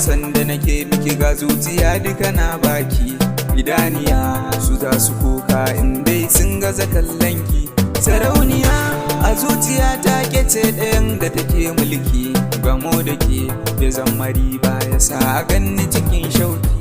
sanda nake miki ga zuciya duka na baki. Idaniya su za su kuka in dai sun gaza kallonki. Sarauniya a zuciya ta kece ɗayan da take mulki. Gamo da ke ya zama riba ya sa a ganni cikin shauki.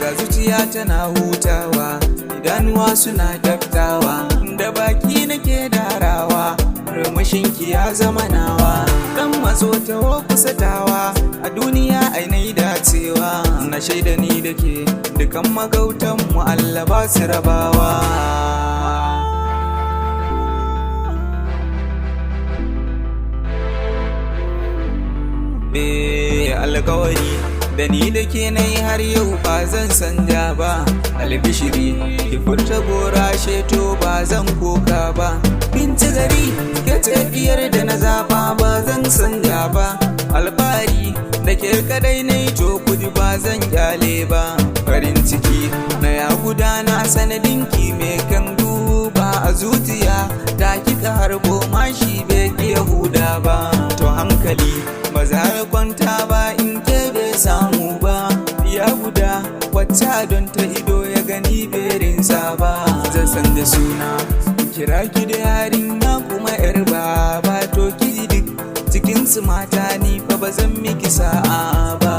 Ga zuciya tana hutawa, idanuwa suna daftawa, da baki nake darawa, murmushinki ya zama nawa. Dan matso taho kusa tawa, a duniya ainai dacewa. Na shaida ni da ke dukan magautan mu Allah ba su rabawa. Alkawari da ni da ke nai har yau ba zan sanja ba. Albishiri ki furta gora sheto ba zan koka ba. Binci gari ke tafiyar da na zaba ba zan sanja ba. Alfahari da ke kadai nai to kudi ba zan kyale ba. Farin ciki na ya gudana sanadinki mai kan duba a zuciya ta kika harbo mashi bai ki yahuda ba. To hankali ba za ya kwanta ba in ke bai samu ba. Ya guda wacce don ta ido ya gani berinsa ba. Zan san da suna kira ki da yarinya kuma yar baba. To ki duk cikin su mata ni fa ba zan miki sa'a ba.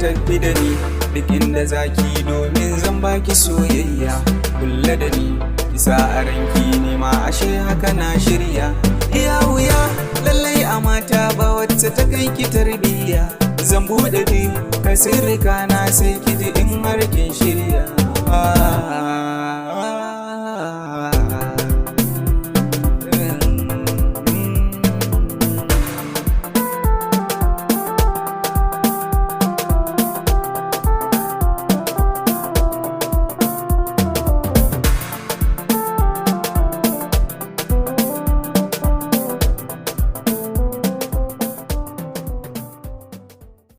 Tafi da ni duk inda zaki domin zan baki soyayya. Kulla da ni isa a ranki ne ma ashe haka na shirya. Iya wuya lallai a mata ba wacce ta kai ki tarbiyya. Zan buɗe biyu ka sirrika na sai ki ji in har kin shirya.